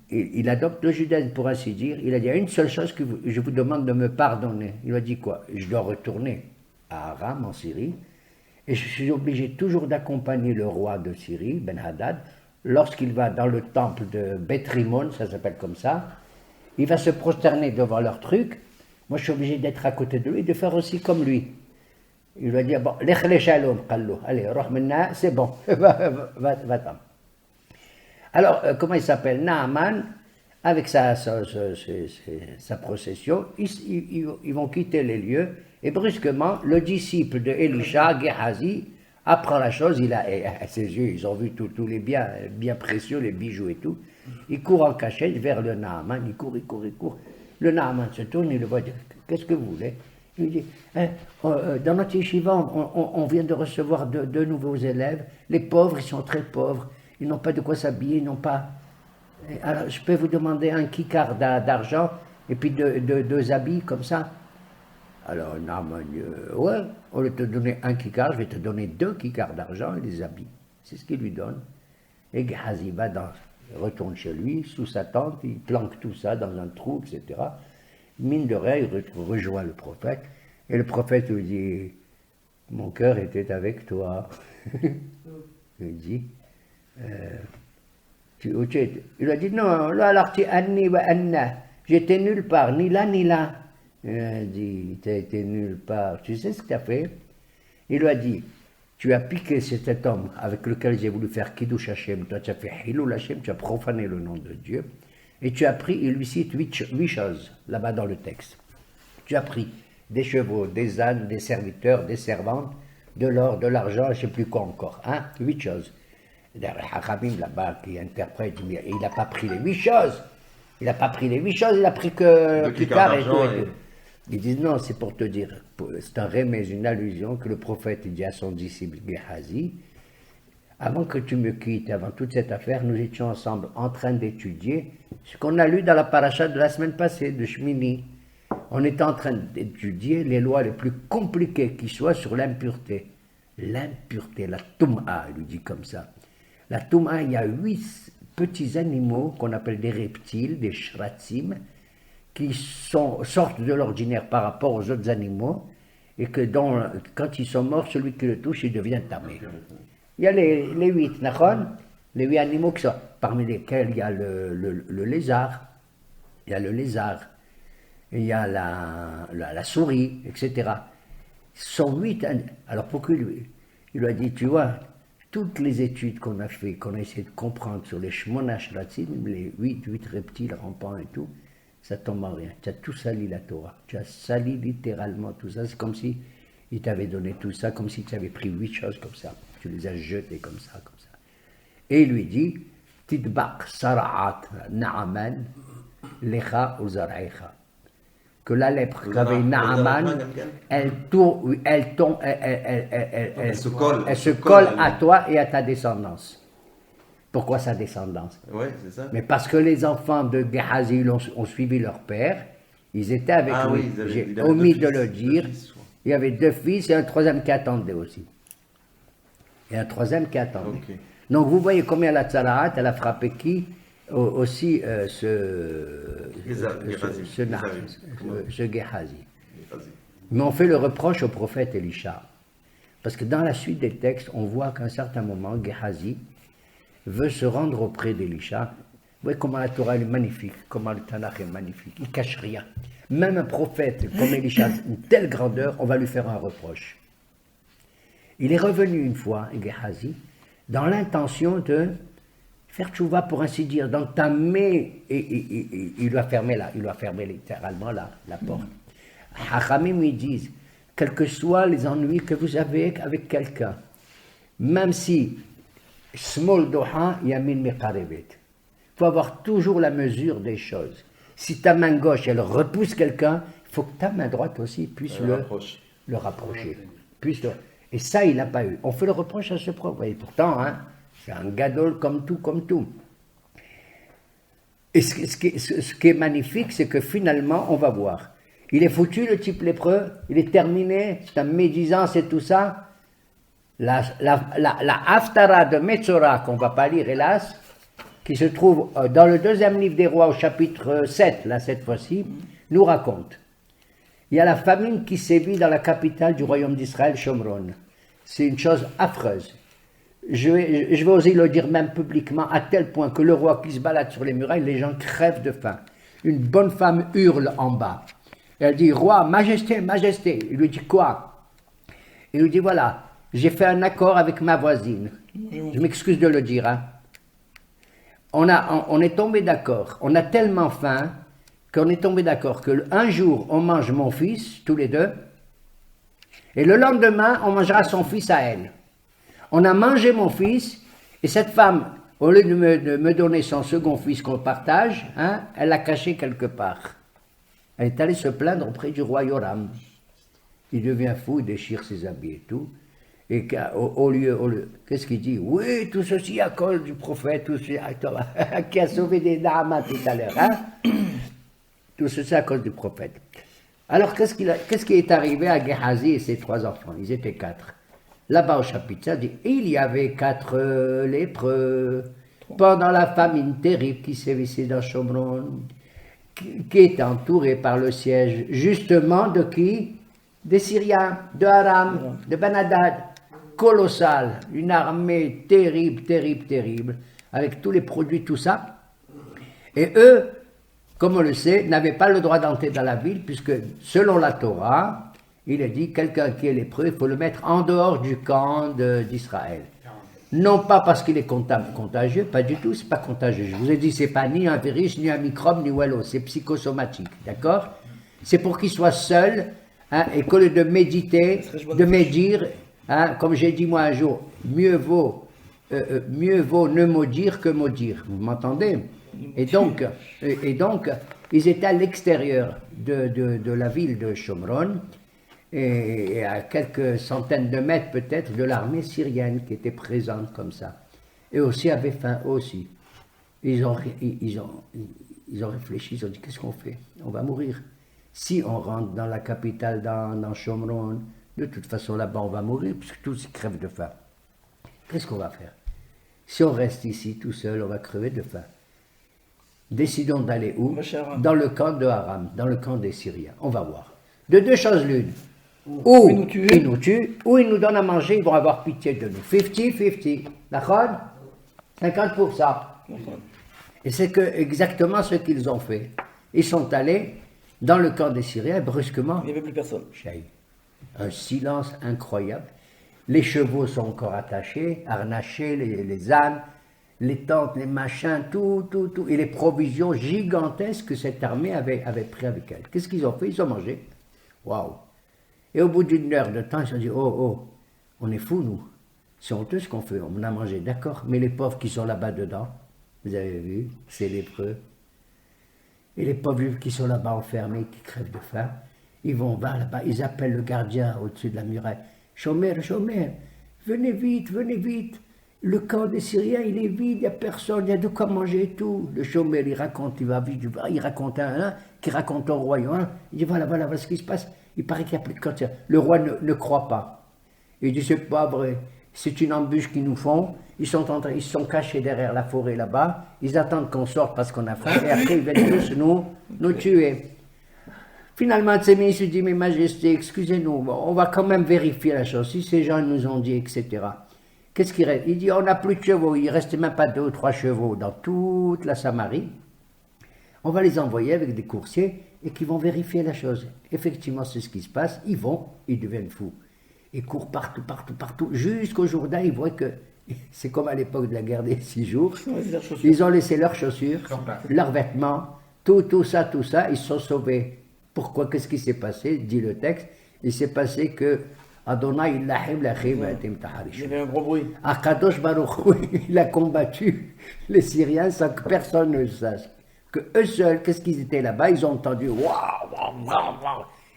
il adopte le judaïsme pour ainsi dire, il a dit, il y a une seule chose que je vous demande de me pardonner. Il a dit quoi? Je dois retourner à Aram, en Syrie, et je suis obligé toujours d'accompagner le roi de Syrie, Ben-Hadad, lorsqu'il va dans le temple de Beth Rimon, ça s'appelle comme ça, il va se prosterner devant leur truc, moi je suis obligé d'être à côté de lui et de faire aussi comme lui. Il va dire, bon, allez, c'est bon, va-t'en. Alors, comment il s'appelle? Naaman, avec sa procession, ils vont quitter les lieux, et brusquement, le disciple de Élisha, Géhazi, apprend la chose, à ses yeux, ils ont vu tous les biens précieux, les bijoux et tout, il court en cachette vers le Naaman, il court. Le Naaman se tourne, il le voit dire, qu'est-ce que vous voulez? Il dit, dans notre yeshiva, on vient de recevoir deux nouveaux élèves. Les pauvres, ils sont très pauvres. Ils n'ont pas de quoi s'habiller, ils n'ont pas... Alors, je peux vous demander un kikar d'argent et puis deux habits comme ça? Alors, Naaman dit, ouais, au lieu de te donner un kikar, je vais te donner 2 kikars d'argent et des habits. C'est ce qu'il lui donne. Et Géhazi retourne chez lui, sous sa tente, il planque tout ça dans un trou, etc. Mine de rien, il rejoint le prophète, et le prophète lui dit, mon cœur était avec toi. Il dit, il a dit, non, là, l'arti anni wa anna, j'étais nulle part, ni là, ni là. Il a dit, tu as été nulle part, tu sais ce que tu as fait? Il lui a dit, tu as piqué cet homme avec lequel j'ai voulu faire Kiddush Hashem, toi tu as fait Hilul Hashem, tu as profané le nom de Dieu, et tu as pris, il lui cite 8 choses, là-bas dans le texte. Tu as pris des chevaux, des ânes, des serviteurs, des servantes, de l'or, de l'argent, je ne sais plus quoi encore, 8 choses. Hachamim là-bas qui interprète, il n'a pas pris les 8 choses, il n'a pris que le kikar et tout. Ils disent non, c'est pour te dire, c'est un remède, une allusion que le prophète dit à son disciple Géhazi, avant que tu me quittes, avant toute cette affaire, nous étions ensemble en train d'étudier ce qu'on a lu dans la paracha de la semaine passée, de Shmini. On était en train d'étudier les lois les plus compliquées qui soient sur l'impureté. L'impureté, la Toum'a, il lui dit comme ça. La Toum'a, il y a 8 petits animaux qu'on appelle des reptiles, des shratzim, qui sortent de l'ordinaire par rapport aux autres animaux, et que quand ils sont morts, celui qui le touche, il devient tamé. Il y a les 8, les 8 animaux qui sont, parmi lesquels il y a le lézard, il y a le lézard, il y a la souris, etc. Ce sont 8 animaux. Alors pourquoi il lui a dit, tu vois, toutes les études qu'on a fait, qu'on a essayé de comprendre sur les shmona shratzim, les 8 reptiles rampants et tout, ça tombe en rien. Tu as tout sali la Torah. Tu as sali littéralement tout ça. C'est comme si il t'avait donné tout ça, comme si tu avais pris 8 choses comme ça. Tu les as jetées comme ça, comme ça. Et il lui dit, Tidbaq sara'at na'aman lecha ou zara'echa. Que la lèpre qu'avait Naaman, elle se colle à toi et à ta descendance. Pourquoi sa descendance? Ouais, c'est ça. Mais parce que les enfants de Gehazi ont suivi leur père, ils étaient avec lui. Oui, J'ai omis de le dire. Il y avait 2 fils et un troisième qui attendait aussi. Et un troisième qui attendait. Okay. Donc vous voyez combien la Tzaraat, elle a frappé qui? Aussi ce Gehazi. Mais on fait le reproche au prophète Elisha. Parce que dans la suite des textes, on voit qu'à un certain moment, Gehazi veut se rendre auprès d'Elisha. Vous voyez comment la Torah est magnifique, comment le Tanakh est magnifique. Il ne cache rien. Même un prophète comme Elisha, une telle grandeur, on va lui faire un reproche. Il est revenu une fois, Gehazi, dans l'intention de faire tchouva, pour ainsi dire, d'entamer, et il lui a fermé littéralement la porte. Hachamim lui disent, quels que soient les ennuis que vous avez avec quelqu'un, même si smol doha yamin mekarevet, il faut avoir toujours la mesure des choses. Si ta main gauche, elle repousse quelqu'un, il faut que ta main droite aussi puisse le rapprocher. Et ça, il n'a pas eu. On fait le reproche à ce propos. Et pourtant, c'est un gadol comme tout. Et ce qui est magnifique, c'est que finalement, on va voir. Il est foutu, le type lépreux, il est terminé, c'est un médisant, c'est tout ça. La Haftara de Metzora, qu'on ne va pas lire, hélas, qui se trouve dans le 2e livre des rois, au chapitre 7, là, cette fois-ci, nous raconte. Il y a la famine qui sévit dans la capitale du royaume d'Israël, Shomron. C'est une chose affreuse. Je vais oser le dire même publiquement, à tel point que le roi qui se balade sur les murailles, les gens crèvent de faim. Une bonne femme hurle en bas. Elle dit, roi, majesté, majesté. Il lui dit, quoi? Il lui dit, voilà, j'ai fait un accord avec ma voisine. Je m'excuse de le dire. On est tombé d'accord. On a tellement faim qu'on est tombé d'accord qu'un jour, on mange mon fils, tous les deux, et le lendemain, on mangera son fils à elle. On a mangé mon fils, et cette femme, au lieu de me donner son second fils qu'on partage, elle l'a caché quelque part. Elle est allée se plaindre auprès du roi Yoram. Il devient fou, il déchire ses habits et tout. Et au lieu, qu'est-ce qu'il dit? Oui, tout ceci à cause du prophète, tout ceci, qui a sauvé des Naaman tout à l'heure. Tout ceci à cause du prophète. Alors, qu'est-ce qui est arrivé à Gehazi et ses 3 enfants? Ils étaient 4. Là-bas au chapitre, ça dit, il y avait 4 lépreux pendant la famine terrible qui sévissait dans Shomron, qui était entouré par le siège justement de qui? Des Syriens, de Aram, de Ben Hadad, colossal, une armée terrible, avec tous les produits, tout ça. Et eux, comme on le sait, n'avaient pas le droit d'entrer dans la ville, puisque selon la Torah, il est dit, quelqu'un qui est lépreux, il faut le mettre en dehors du camp d'Israël. Non pas parce qu'il est contagieux, pas du tout, c'est pas contagieux. Je vous ai dit, c'est pas ni un virus, ni un microbe, ni wello, c'est psychosomatique, d'accord? C'est pour qu'il soit seul, et qu'au lieu de méditer, de médire, comme j'ai dit moi un jour, mieux vaut ne maudire que maudire. Vous m'entendez? Et donc, ils étaient à l'extérieur de la ville de Shomron, et à quelques centaines de mètres peut-être de l'armée syrienne qui était présente comme ça. Et aussi avaient faim aussi. Ils ont réfléchi, ils ont dit, qu'est-ce qu'on fait? On va mourir. Si on rentre dans la capitale, dans Shomron, de toute façon là-bas on va mourir, puisque tous crèvent de faim. Qu'est-ce qu'on va faire? Si on reste ici tout seul, on va crever de faim. Décidons d'aller où? Dans le camp de Aram, dans le camp des Syriens. On va voir. De 2 choses l'une. Ou ils nous tuent. ils nous tuent, ou ils nous donnent à manger, ils vont avoir pitié de nous. 50-50. D'accord? 50%. Et c'est exactement ce qu'ils ont fait. Ils sont allés dans le camp des Syriens, brusquement. Il n'y avait plus personne. Un silence incroyable. Les chevaux sont encore attachés, harnachés, les ânes, les tentes, les machins, tout. Et les provisions gigantesques que cette armée avait pris avec elle. Qu'est-ce qu'ils ont fait? Ils ont mangé. Waouh! Et au bout d'une heure de temps, ils se sont dit, oh, on est fous, nous. C'est honteux ce qu'on fait. On a mangé, d'accord. Mais les pauvres qui sont là-bas dedans, vous avez vu, c'est lépreux. Et les pauvres qui sont là-bas enfermés, qui crèvent de faim, ils vont là-bas, ils appellent le gardien au-dessus de la muraille. Chômeur, venez vite. Le camp des Syriens, il est vide, il n'y a personne, il y a de quoi manger et tout. Le chômeur, il raconte, il raconte un qui raconte au roi. Il dit voilà ce qui se passe. Il paraît qu'il n'y a plus de camp. Le roi ne croit pas. Il dit c'est pas vrai, c'est une embûche qu'ils nous font. Ils sont cachés derrière la forêt là-bas. Ils attendent qu'on sorte parce qu'on a faim et après ils viennent tous nous tuer. Finalement, Tsémi se dit, mais Majesté, excusez-nous, on va quand même vérifier la chose. Si ces gens nous ont dit, etc. Qu'est-ce qu'il reste? Il dit, on n'a plus de chevaux. Il ne restait même pas 2 ou 3 chevaux dans toute la Samarie. On va les envoyer avec des coursiers et qui vont vérifier la chose. Effectivement, c'est ce qui se passe. Ils deviennent fous. Ils courent partout. Jusqu'au Jourdain, ils voient que c'est comme à l'époque de la guerre des 6 jours. Ils ont laissé leurs chaussures, leurs vêtements, tout ça. Ils se sont sauvés. Pourquoi? Qu'est-ce qui s'est passé? Dit le texte. Il s'est passé que Adonai il y avait un gros bruit. Akadosh Baruch Hu, il a combattu les Syriens sans que personne ne le sache. Que eux seuls, qu'est-ce qu'ils étaient là-bas? Ils ont entendu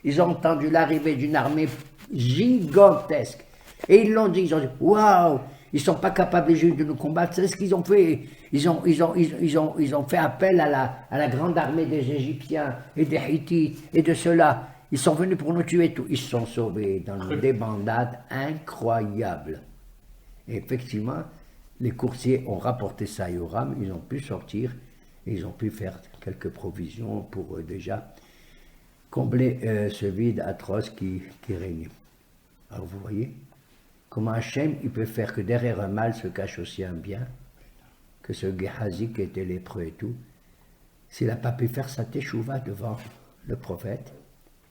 Ils ont entendu l'arrivée d'une armée gigantesque. Et ils l'ont dit, waouh! Ils ne sont pas capables les Juifs de nous combattre. C'est ce qu'ils ont fait. Ils ont fait appel à la grande armée des Égyptiens et des Hittites et de ceux-là. Ils sont venus pour nous tuer tout. Ils se sont sauvés dans une débandade incroyable. Et effectivement, les coursiers ont rapporté ça à Yoram. Ils ont pu sortir et ils ont pu faire quelques provisions pour déjà combler ce vide atroce qui régnait. Alors vous voyez comment Hachem, il peut faire que derrière un mal se cache aussi un bien, que ce Gehazi qui était lépreux et tout, s'il n'a pas pu faire sa teshuva devant le prophète,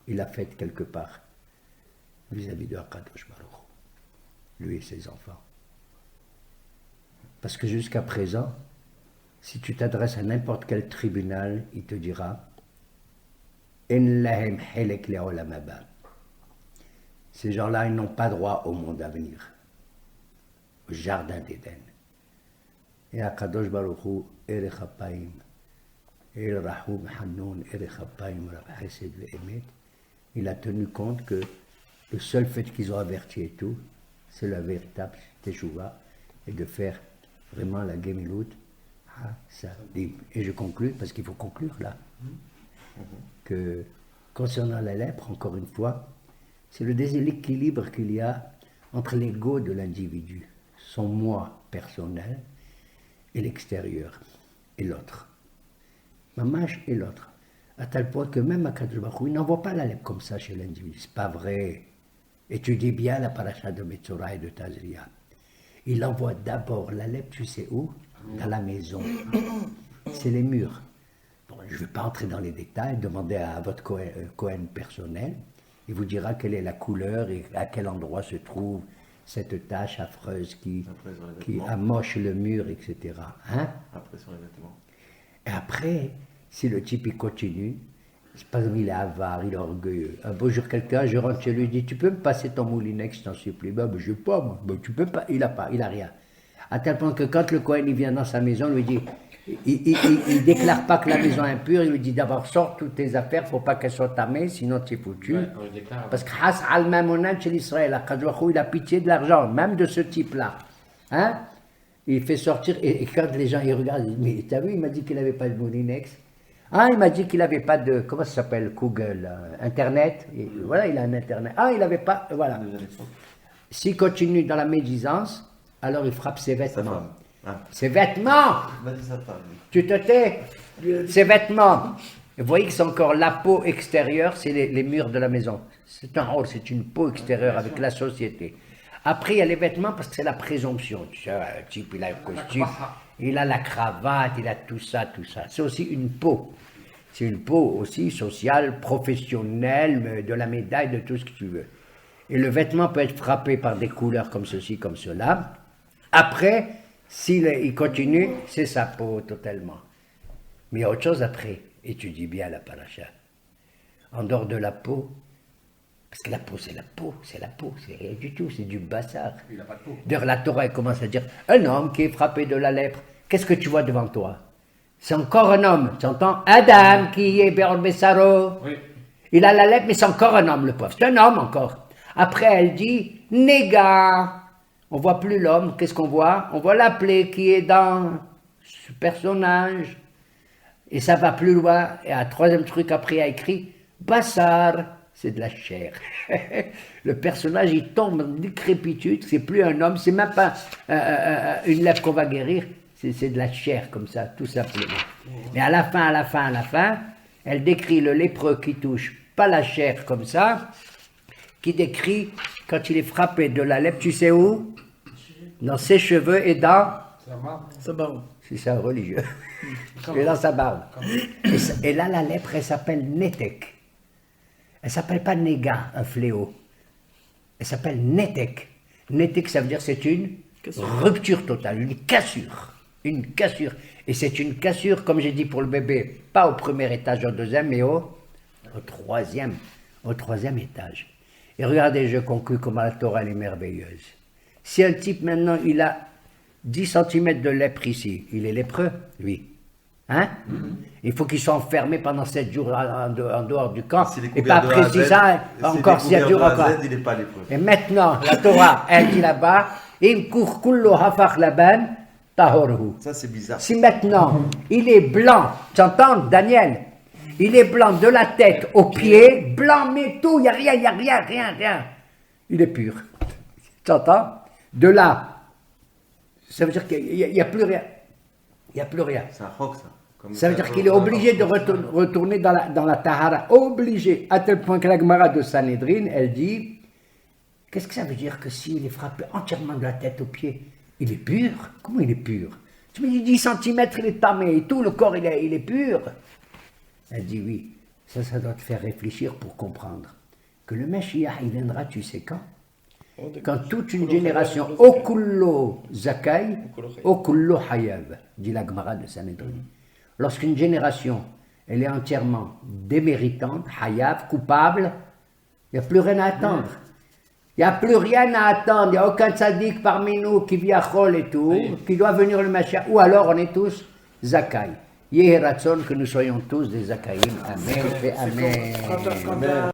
il l'a fait quelque part, vis-à-vis de Akadosh Baruch Hu, lui et ses enfants. Parce que jusqu'à présent, si tu t'adresses à n'importe quel tribunal, il te dira « En lahem helek le'olam haba » Ces gens-là, ils n'ont pas droit au monde à venir, au jardin d'Éden. Et Akadosh Baruch Hu, Erech Hapaim, El Rahum Hanoun, Erech Hapaim, Rav Chesed ve'emet, il a tenu compte que le seul fait qu'ils ont averti et tout, c'est la véritable teshuva, et de faire vraiment la Gemilut Hasadim. Et je conclue, parce qu'il faut conclure là, que concernant la lèpre, encore une fois, c'est le déséquilibre qu'il y a entre l'ego de l'individu, son moi personnel, et l'extérieur, et l'autre. Mamash et l'autre. À tel point que même Akadosh Baruch Hu, il n'envoie pas la lèpre comme ça chez l'individu. C'est pas vrai. Étudie bien la paracha de Metzora et de Tazria. Il envoie d'abord la lèpre, tu sais où? Dans la maison. C'est les murs. Bon, je ne vais pas entrer dans les détails, demandez à votre Kohen personnel. Il vous dira quelle est la couleur et à quel endroit se trouve cette tache affreuse qui amoche le mur, etc. Hein? Après sur les vêtements. Et après, si le type il continue, c'est pas comme il est avare, il est orgueilleux. Un beau jour, quelqu'un, je rentre chez lui, dit, tu peux me passer ton moulinex, je t'en supplie. Ben, je ne sais pas, moi. Ben, tu peux pas, il a rien. À tel point que quand le Kohen il vient dans sa maison, il lui dit, il déclare pas que la maison est impure, il lui dit d'abord sors toutes tes affaires, faut pas qu'elles soient tamées, sinon tu es foutu. Ouais, parce que Has al-Mamonan chez l'Israël, il a pitié de l'argent, même de ce type-là. Hein? Il fait sortir, et quand les gens ils regardent, ils disent, mais t'as vu, il m'a dit qu'il n'avait pas de Moulinex. Ah, il m'a dit qu'il n'avait pas de, comment ça s'appelle, Google, Internet. Et voilà, il a un Internet. Ah, il n'avait pas, voilà. S'il continue dans la médisance, alors il frappe ses vêtements. Ses vêtements! Tu te tais? Ses vêtements. Et vous voyez que c'est encore la peau extérieure, c'est les murs de la maison. C'est une peau extérieure avec la société. Après, il y a les vêtements parce que c'est la présomption. Tu sais, un type, il a le costume, il a la cravate, il a tout ça, tout ça. C'est aussi une peau. C'est une peau aussi sociale, professionnelle, de la médaille, de tout ce que tu veux. Et le vêtement peut être frappé par des couleurs comme ceci, comme cela. Après, s'il continue, c'est sa peau totalement. Mais il y a autre chose après. Étudie bien la paracha. En dehors de la peau, parce que la peau, c'est la peau, c'est rien du tout, c'est du bazar. Il n'a pas de peau. D'ailleurs, la Torah elle commence à dire, un homme qui est frappé de la lèpre, qu'est-ce que tu vois devant toi? C'est encore un homme, tu entends? Adam qui est Be'or Bessaro. Oui. Il a la lèpre, mais c'est encore un homme, le pauvre, c'est un homme encore. Après, elle dit, néga. On ne voit plus l'homme, qu'est-ce qu'on voit? On voit la plaie qui est dans ce personnage. Et ça va plus loin, et un troisième truc après, il a écrit, Bassar. C'est de la chair. Le personnage, il tombe en décrépitude, c'est plus un homme, c'est même pas une lèpre qu'on va guérir, c'est de la chair comme ça, tout simplement. Mais à la fin, elle décrit le lépreux qui touche pas la chair comme ça, qui décrit quand il est frappé de la lèpre, tu sais où? Dans ses cheveux et dans... Ça va. C'est ça, religieux. Et dans sa barbe. Et là, la lèpre, elle s'appelle Netek. Elle ne s'appelle pas Néga, un fléau. Elle s'appelle Netek. Netek, ça veut dire c'est une rupture totale, une cassure. Une cassure. Et c'est une cassure, comme j'ai dit pour le bébé, pas au premier étage, au deuxième, mais au troisième étage. Et regardez, je conclus comment la Torah elle est merveilleuse. Si un type maintenant, il a 10 cm de lèpre ici, il est lépreux, lui. Hein? Il faut qu'il soit enfermé pendant 7 jours en dehors du camp. Et pas après 6 ans, encore 7 jours encore. Il n'est pas lépreux. Et maintenant, la Torah, elle dit là-bas, Ça, c'est bizarre. si maintenant, il est blanc, tu entends, Daniel? Il est blanc de la tête aux pieds, blanc mais tout, il n'y a rien. Il est pur. Tu entends? De là, ça veut dire qu'il n'y a plus rien. Il n'y a plus rien. C'est un roc, ça. Ça veut dire qu'il est obligé de retourner dans la Tahara. Obligé. À tel point que la Gemara de Sanhedrin, elle dit, qu'est-ce que ça veut dire que s'il est frappé entièrement de la tête aux pieds, il est pur? Comment il est pur? Tu me dis 10 cm, il est tamé et tout, le corps, il est pur. Elle dit oui. Ça doit te faire réfléchir pour comprendre que le Mashiach, il viendra, tu sais quand? Quand toute une génération, Okullo Zakai, Okullo Hayav, dit la Gemara de Sanhedrin. Lorsqu'une génération, elle est entièrement déméritante, Hayav, coupable, il n'y a plus rien à attendre. Il n'y a plus rien à attendre, il n'y a aucun tzaddik parmi nous qui vit à Chol et tout, qui doit venir le Mashiach, ou alors on est tous Zakai. Yehi Ratson, que nous soyons tous des Zakaïm. Amen et Amen.